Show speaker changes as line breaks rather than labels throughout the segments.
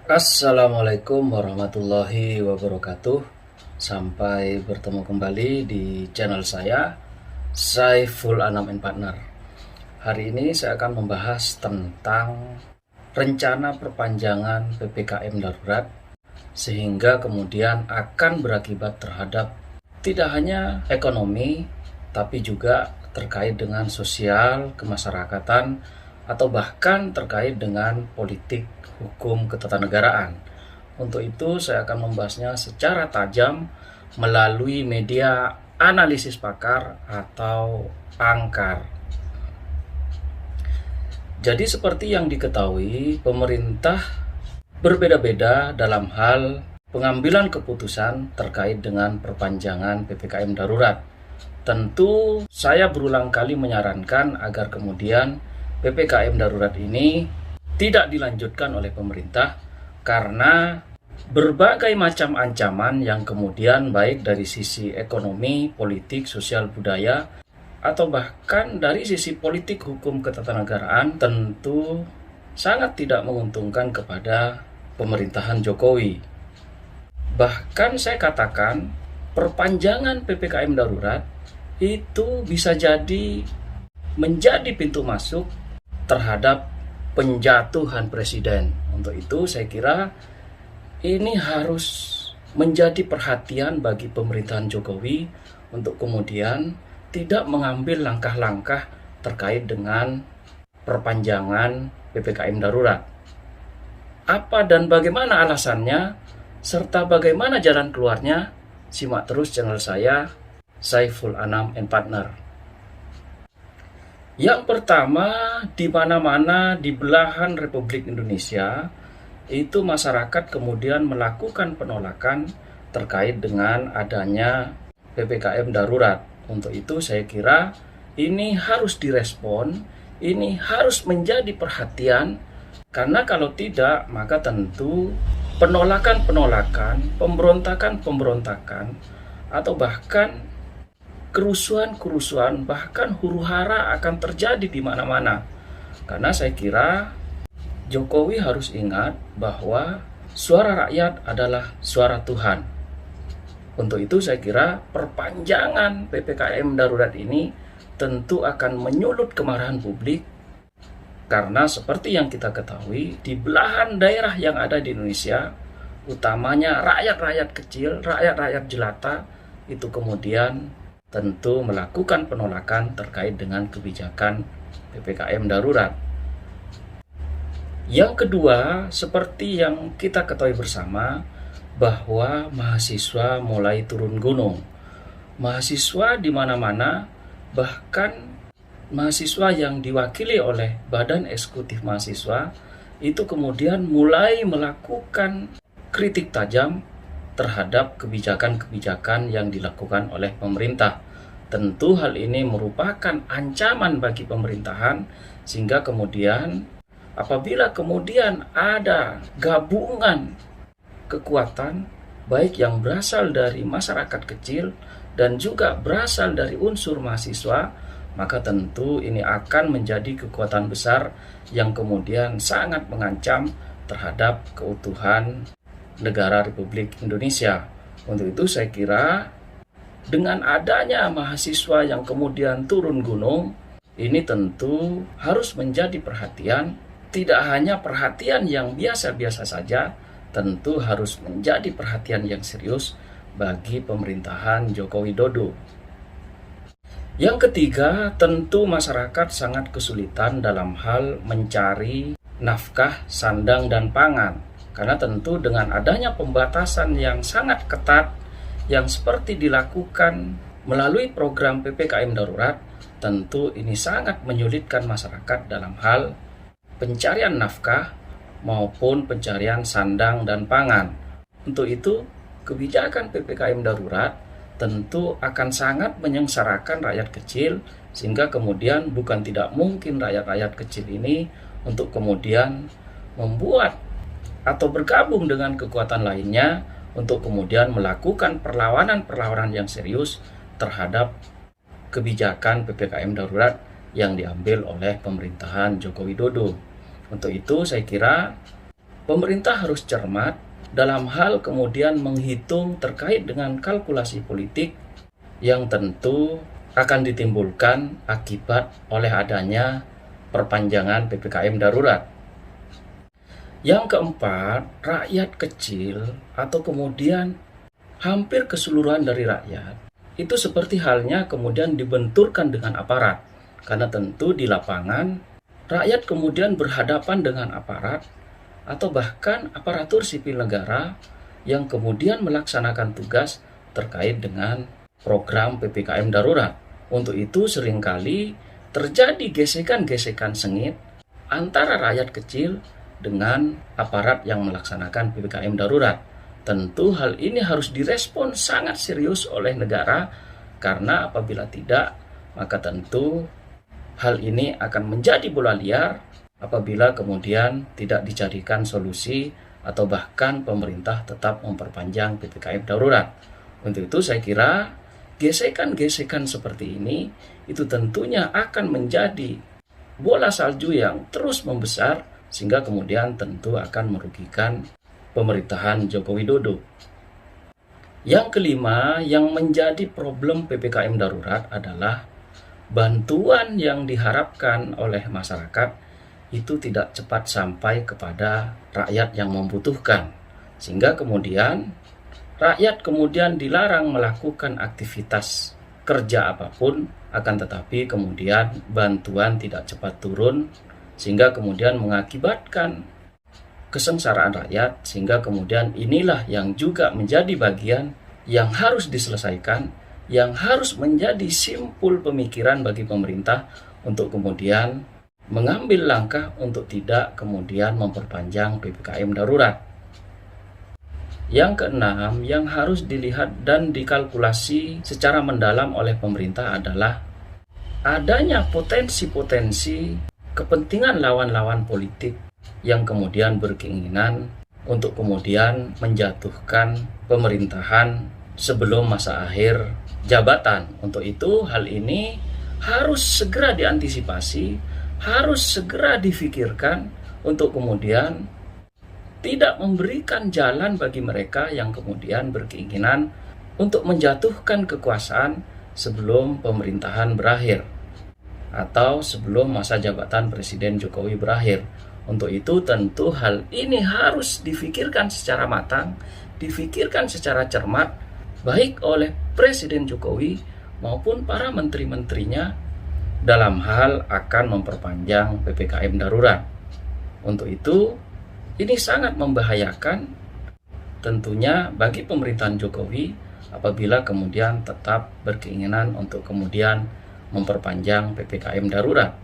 Assalamualaikum warahmatullahi wabarakatuh. Sampai bertemu kembali di channel saya, Saiful Anam and Partner. Hari ini saya akan membahas tentang rencana perpanjangan PPKM darurat, sehingga kemudian akan berakibat terhadap tidak hanya ekonomi, tapi juga terkait dengan sosial, kemasyarakatan, atau bahkan terkait dengan politik, hukum, ketatanegaraan. Untuk itu saya akan membahasnya secara tajam melalui media analisis pakar atau angkar. Jadi seperti yang diketahui, pemerintah berbeda-beda dalam hal pengambilan keputusan terkait dengan perpanjangan PPKM darurat. Tentu saya berulang kali menyarankan agar kemudian PPKM darurat ini tidak dilanjutkan oleh pemerintah karena berbagai macam ancaman yang kemudian baik dari sisi ekonomi, politik, sosial, budaya, atau bahkan dari sisi politik, hukum, ketatanegaraan tentu sangat tidak menguntungkan kepada pemerintahan Jokowi. Bahkan saya katakan perpanjangan PPKM darurat itu bisa jadi menjadi pintu masuk terhadap penjatuhan presiden. Untuk itu saya kira ini harus menjadi perhatian bagi pemerintahan Jokowi untuk kemudian tidak mengambil langkah-langkah terkait dengan perpanjangan PPKM darurat. Apa dan bagaimana alasannya serta bagaimana jalan keluarnya? Simak terus channel saya, Saiful Anam and Partner. Yang pertama, di mana-mana di belahan Republik Indonesia itu masyarakat kemudian melakukan penolakan terkait dengan adanya PPKM darurat. Untuk itu saya kira ini harus direspon, ini harus menjadi perhatian, karena kalau tidak maka tentu penolakan-penolakan, pemberontakan-pemberontakan, atau bahkan kerusuhan-kerusuhan, bahkan huru-hara akan terjadi di mana-mana. Karena saya kira Jokowi harus ingat bahwa suara rakyat adalah suara Tuhan. Untuk itu saya kira perpanjangan PPKM darurat ini tentu akan menyulut kemarahan publik, karena seperti yang kita ketahui di belahan daerah yang ada di Indonesia, utamanya rakyat-rakyat kecil, rakyat-rakyat jelata, itu kemudian tentu melakukan penolakan terkait dengan kebijakan PPKM darurat. Yang kedua, seperti yang kita ketahui bersama, bahwa mahasiswa mulai turun gunung. Mahasiswa di mana-mana, bahkan mahasiswa yang diwakili oleh Badan Eksekutif Mahasiswa, itu kemudian mulai melakukan kritik tajam terhadap kebijakan-kebijakan yang dilakukan oleh pemerintah. Tentu hal ini merupakan ancaman bagi pemerintahan, sehingga kemudian apabila kemudian ada gabungan kekuatan baik yang berasal dari masyarakat kecil dan juga berasal dari unsur mahasiswa, maka tentu ini akan menjadi kekuatan besar yang kemudian sangat mengancam terhadap keutuhan negara Republik Indonesia. Untuk itu saya kira dengan adanya mahasiswa yang kemudian turun gunung, ini tentu harus menjadi perhatian, tidak hanya perhatian yang biasa-biasa saja, tentu harus menjadi perhatian yang serius bagi pemerintahan Joko Widodo. Yang ketiga, tentu masyarakat sangat kesulitan dalam hal mencari nafkah, sandang, dan pangan. Karena tentu dengan adanya pembatasan yang sangat ketat yang seperti dilakukan melalui program PPKM darurat, tentu ini sangat menyulitkan masyarakat dalam hal pencarian nafkah maupun pencarian sandang dan pangan. Untuk itu, kebijakan PPKM darurat tentu akan sangat menyengsarakan rakyat kecil, sehingga kemudian bukan tidak mungkin rakyat-rakyat kecil ini untuk kemudian membuat atau bergabung dengan kekuatan lainnya untuk kemudian melakukan perlawanan-perlawanan yang serius terhadap kebijakan PPKM darurat yang diambil oleh pemerintahan Joko Widodo. Untuk itu saya kira Pemerintah harus cermat dalam hal kemudian menghitung terkait dengan kalkulasi politik yang tentu akan ditimbulkan akibat oleh adanya perpanjangan PPKM darurat. Yang keempat, rakyat kecil atau kemudian hampir keseluruhan dari rakyat itu seperti halnya kemudian dibenturkan dengan aparat, karena tentu di lapangan rakyat kemudian berhadapan dengan aparat atau bahkan aparatur sipil negara yang kemudian melaksanakan tugas terkait dengan program PPKM darurat. Untuk itu seringkali terjadi gesekan-gesekan sengit antara rakyat kecil dengan aparat yang melaksanakan PPKM darurat. Tentu hal ini harus direspon sangat serius oleh negara, karena apabila tidak, maka tentu hal ini akan menjadi bola liar apabila kemudian tidak dicarikan solusi atau bahkan pemerintah tetap memperpanjang PPKM darurat. Untuk itu saya kira gesekan-gesekan seperti ini itu tentunya akan menjadi bola salju yang terus membesar, sehingga kemudian tentu akan merugikan pemerintahan Joko Widodo. Yang kelima, yang menjadi problem PPKM darurat adalah bantuan yang diharapkan oleh masyarakat itu tidak cepat sampai kepada rakyat yang membutuhkan, sehingga kemudian rakyat kemudian dilarang melakukan aktivitas kerja apapun, akan tetapi kemudian bantuan tidak cepat turun, sehingga kemudian mengakibatkan kesengsaraan rakyat, sehingga kemudian inilah yang juga menjadi bagian yang harus diselesaikan, yang harus menjadi simpul pemikiran bagi pemerintah untuk kemudian mengambil langkah untuk tidak kemudian memperpanjang PPKM darurat. Yang keenam, yang harus dilihat dan dikalkulasi secara mendalam oleh pemerintah adalah adanya potensi-potensi kepentingan lawan-lawan politik yang kemudian berkeinginan untuk kemudian menjatuhkan pemerintahan sebelum masa akhir jabatan. Untuk itu, hal ini harus segera diantisipasi, harus segera difikirkan untuk kemudian tidak memberikan jalan bagi mereka yang kemudian berkeinginan untuk menjatuhkan kekuasaan sebelum pemerintahan berakhir atau sebelum masa jabatan Presiden Jokowi berakhir. Untuk itu tentu hal ini harus difikirkan secara matang, difikirkan secara cermat, baik oleh Presiden Jokowi maupun para menteri-menterinya dalam hal akan memperpanjang PPKM darurat. Untuk itu, ini sangat membahayakan tentunya bagi pemerintahan Jokowi apabila kemudian tetap berkeinginan untuk kemudian memperpanjang PPKM darurat.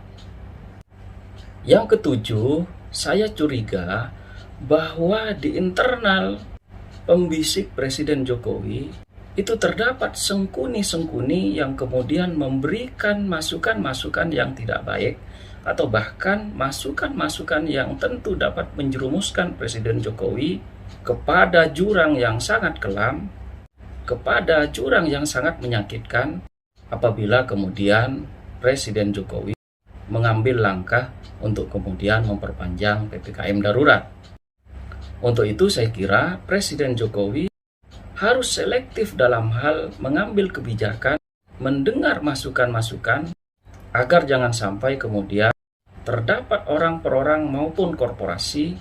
Yang ketujuh, saya curiga bahwa di internal pembisik Presiden Jokowi itu terdapat sengkuni-sengkuni yang kemudian memberikan masukan-masukan yang tidak baik, atau bahkan masukan-masukan yang tentu dapat menjerumuskan Presiden Jokowi kepada jurang yang sangat kelam, kepada jurang yang sangat menyakitkan apabila kemudian Presiden Jokowi mengambil langkah untuk kemudian memperpanjang PPKM darurat. Untuk itu saya kira Presiden Jokowi harus selektif dalam hal mengambil kebijakan, mendengar masukan-masukan, agar jangan sampai kemudian terdapat orang per orang maupun korporasi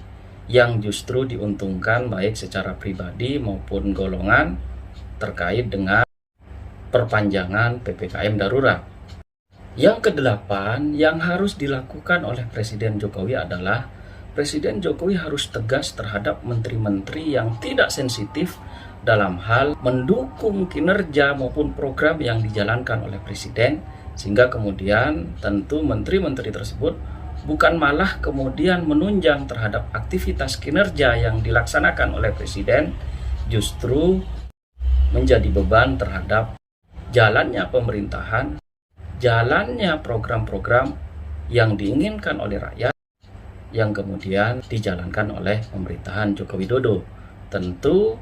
yang justru diuntungkan baik secara pribadi maupun golongan terkait dengan perpanjangan PPKM darurat. Yang kedelapan yang harus dilakukan oleh Presiden Jokowi adalah Presiden Jokowi harus tegas terhadap menteri-menteri yang tidak sensitif dalam hal mendukung kinerja maupun program yang dijalankan oleh Presiden, sehingga kemudian tentu menteri-menteri tersebut bukan malah kemudian menunjang terhadap aktivitas kinerja yang dilaksanakan oleh Presiden, justru menjadi beban terhadap jalannya pemerintahan, jalannya program-program yang diinginkan oleh rakyat yang kemudian dijalankan oleh pemerintahan Joko Widodo. Tentu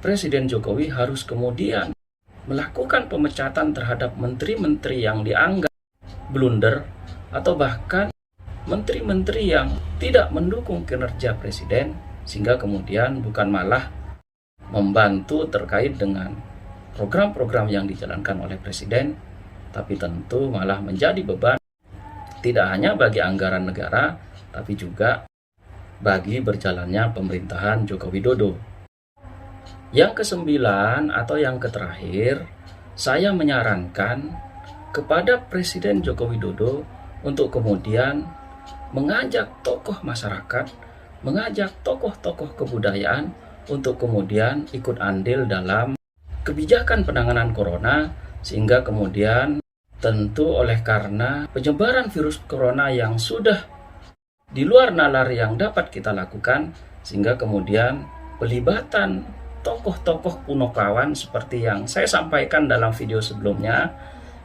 Presiden Jokowi harus kemudian melakukan pemecatan terhadap menteri-menteri yang dianggap blunder atau bahkan menteri-menteri yang tidak mendukung kinerja presiden, sehingga kemudian bukan malah membantu terkait dengan program-program yang dijalankan oleh presiden, tapi tentu malah menjadi beban tidak hanya bagi anggaran negara, tapi juga bagi berjalannya pemerintahan Joko Widodo. Yang kesembilan atau yang terakhir, saya menyarankan kepada Presiden Joko Widodo untuk kemudian mengajak tokoh masyarakat, mengajak tokoh-tokoh kebudayaan untuk kemudian ikut andil dalam kebijakan penanganan corona, sehingga kemudian tentu oleh karena penyebaran virus corona yang sudah di luar nalar yang dapat kita lakukan, sehingga kemudian pelibatan tokoh-tokoh punakawan seperti yang saya sampaikan dalam video sebelumnya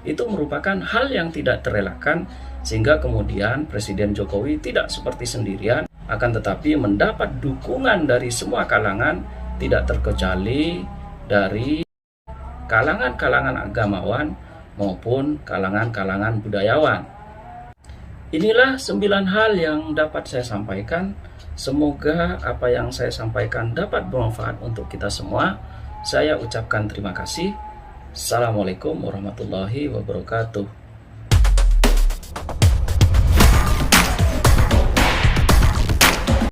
itu merupakan hal yang tidak terelakkan, sehingga kemudian Presiden Jokowi tidak seperti sendirian, akan tetapi mendapat dukungan dari semua kalangan, tidak terkecuali dari kalangan-kalangan agamawan maupun kalangan-kalangan budayawan. Inilah 9 hal yang dapat saya sampaikan. Semoga apa yang saya sampaikan dapat bermanfaat untuk kita semua. Saya ucapkan terima kasih. Assalamualaikum warahmatullahi wabarakatuh.